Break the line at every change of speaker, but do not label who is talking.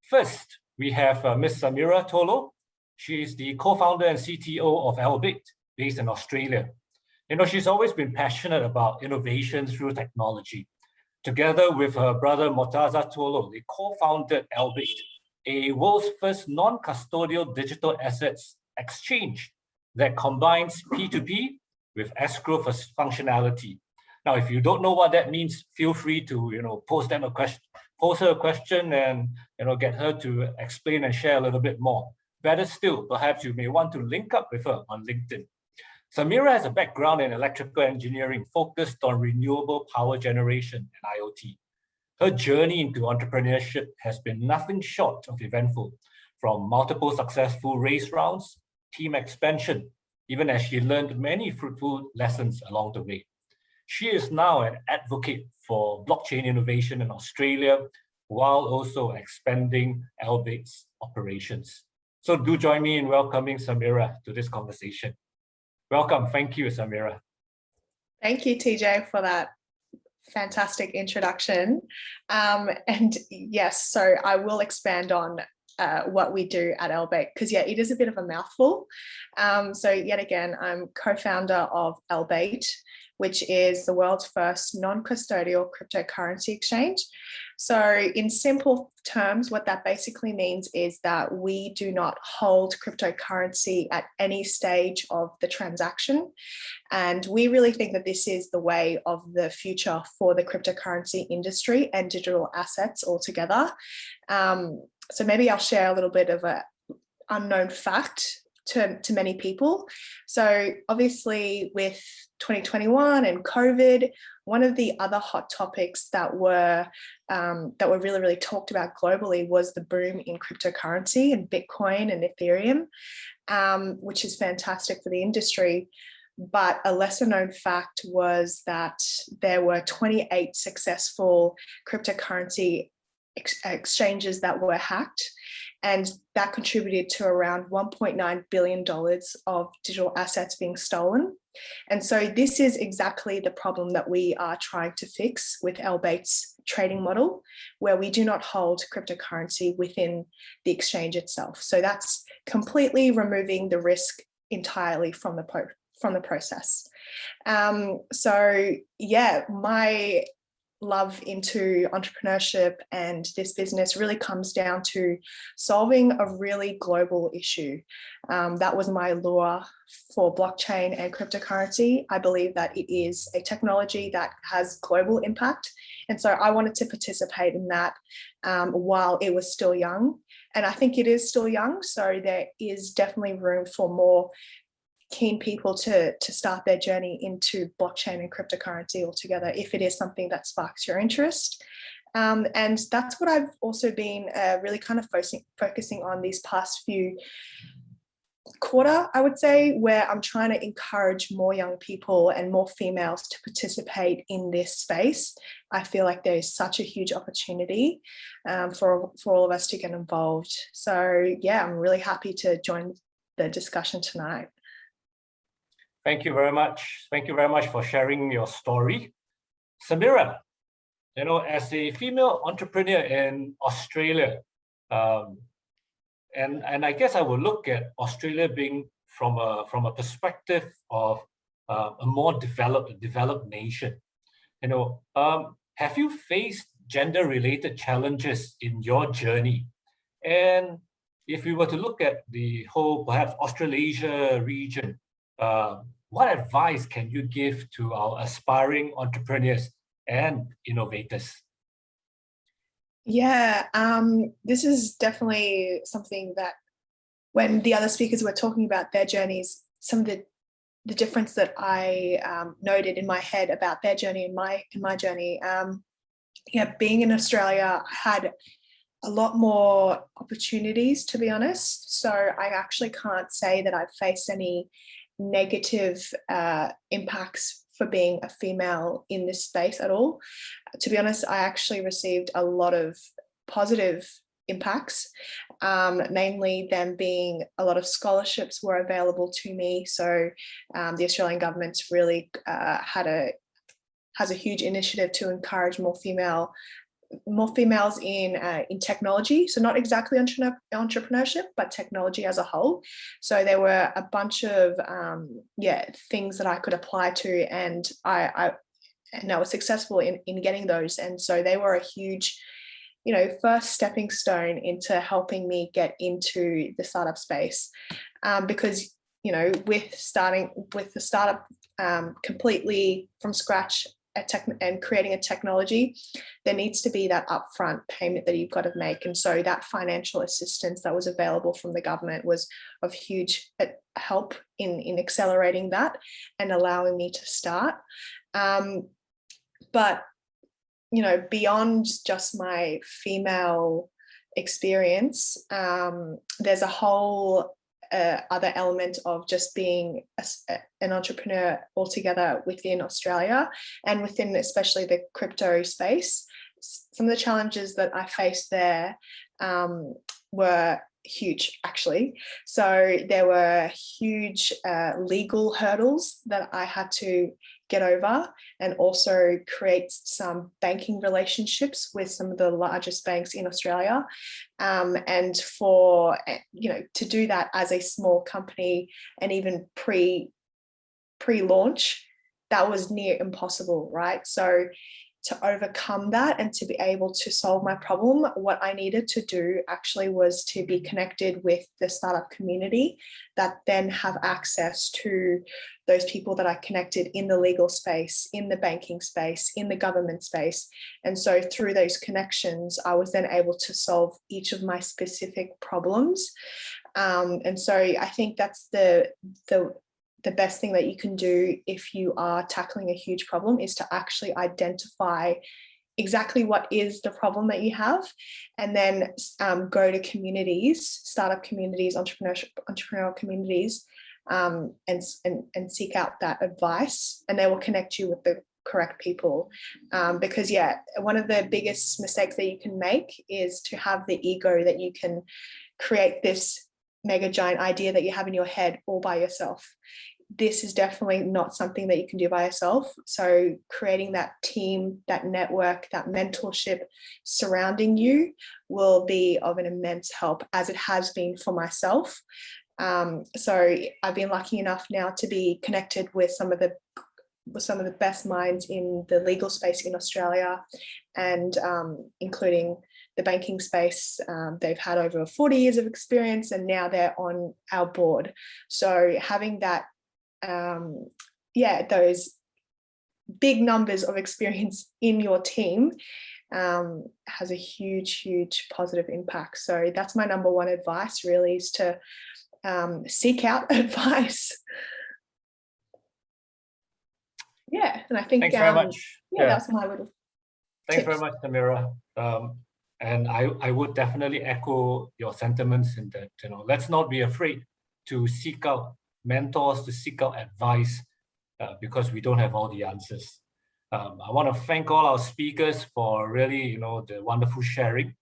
First, we have Ms. Samira Tollo. She is the co-founder and CTO of Elbaite, based in Australia. She's always been passionate about innovation through technology. Together with her brother Mortaza Tollo, they co-founded Elbaite, a world's first non-custodial digital assets exchange that combines P2P with escrow functionality. Now, if you don't know what that means, feel free to pose her a question and get her to explain and share a little bit more. Better still, perhaps you may want to link up with her on LinkedIn. Samira has a background in electrical engineering focused on renewable power generation and IoT. Her journey into entrepreneurship has been nothing short of eventful, from multiple successful race rounds, team expansion, even as she learned many fruitful lessons along the way. She is now an advocate for blockchain innovation in Australia, while also expanding Elbaite's operations. So do join me in welcoming Samira to this conversation. Welcome. Thank you, Samira.
Thank you, TJ, for that fantastic introduction. And yes, so I will expand on what we do at Elbaite, because it is a bit of a mouthful. So yet again, I'm co-founder of Elbaite, which is the world's first non-custodial cryptocurrency exchange. So in simple terms, what that basically means is that we do not hold cryptocurrency at any stage of the transaction. And we really think that this is the way of the future for the cryptocurrency industry and digital assets altogether. So maybe I'll share a little bit of an unknown fact to many people. So obviously with 2021 and COVID, one of the other hot topics that were really, really talked about globally was the boom in cryptocurrency and Bitcoin and Ethereum, which is fantastic for the industry. But a lesser known fact was that there were 28 successful cryptocurrency exchanges that were hacked, and that contributed to around $1.9 billion of digital assets being stolen. And so this is exactly the problem that we are trying to fix with Elbaite's trading model, where we do not hold cryptocurrency within the exchange itself. So that's completely removing the risk entirely from the process. So yeah, my love into entrepreneurship and this business really comes down to solving a really global issue. That was my lure for blockchain and cryptocurrency. I believe that it is a technology that has global impact. And so I wanted to participate in that while it was still young. And I think it is still young. So there is definitely room for more keen people to start their journey into blockchain and cryptocurrency altogether, if it is something that sparks your interest. And that's what I've also been really kind of focusing on these past few quarter, I would say, where I'm trying to encourage more young people and more females to participate in this space. I feel like there is such a huge opportunity for all of us to get involved. So yeah, I'm really happy to join the discussion tonight.
Thank you very much. Thank you very much for sharing your story. Samira, as a female entrepreneur in Australia, and I guess I will look at Australia being from a perspective of a more developed nation. Have you faced gender-related challenges in your journey? And if we were to look at the whole, perhaps Australasia region, what advice can you give to our aspiring entrepreneurs and innovators?
Yeah, this is definitely something that when the other speakers were talking about their journeys, some of the difference that I noted in my head about their journey and my journey. Being in Australia, I had a lot more opportunities, to be honest. So I actually can't say that I've faced any negative impacts for being a female in this space at all. To be honest, I actually received a lot of positive impacts, namely them being a lot of scholarships were available to me. So the Australian government's really has a huge initiative to encourage more female more females in technology. So not exactly entrepreneurship, but technology as a whole. So there were a bunch of things that I could apply to, and I was successful in getting those. And so they were a huge, first stepping stone into helping me get into the startup space, because with the startup completely from scratch and creating a technology, there needs to be that upfront payment that you've got to make. And so that financial assistance that was available from the government was of huge help in accelerating that and allowing me to start. But beyond just my female experience, there's a whole other element of just being an entrepreneur altogether within Australia and within especially the crypto space. Some of the challenges that I faced there were huge, actually. So there were huge legal hurdles that I had to get over, and also create some banking relationships with some of the largest banks in Australia. And for, to do that as a small company and even pre-launch, that was near impossible, right? So to overcome that and to be able to solve my problem, what I needed to do actually was to be connected with the startup community that then have access to those people that I connected in the legal space, in the banking space, in the government space. And so through those connections, I was then able to solve each of my specific problems. And so I think that's the best thing that you can do if you are tackling a huge problem, is to actually identify exactly what is the problem that you have, and then go to communities, startup communities, entrepreneurial communities, and seek out that advice, and they will connect you with the correct people. Because one of the biggest mistakes that you can make is to have the ego that you can create this mega giant idea that you have in your head all by yourself. This is definitely not something that you can do by yourself. So creating that team, that network, that mentorship surrounding you will be of an immense help, as it has been for myself. So I've been lucky enough now to be connected with some of the best minds in the legal space in Australia, and including the banking space. They've had over 40 years of experience, and now they're on our board. So having that, those big numbers of experience in your team has a huge positive impact. So that's my number one advice, really, is to seek out advice. And I think
thanks very much.
that's my little
thanks
tips.
very much, Samira. And I would definitely echo your sentiments in that, let's not be afraid to seek out mentors, to seek out advice, because we don't have all the answers. I want to thank all our speakers for really, the wonderful sharing.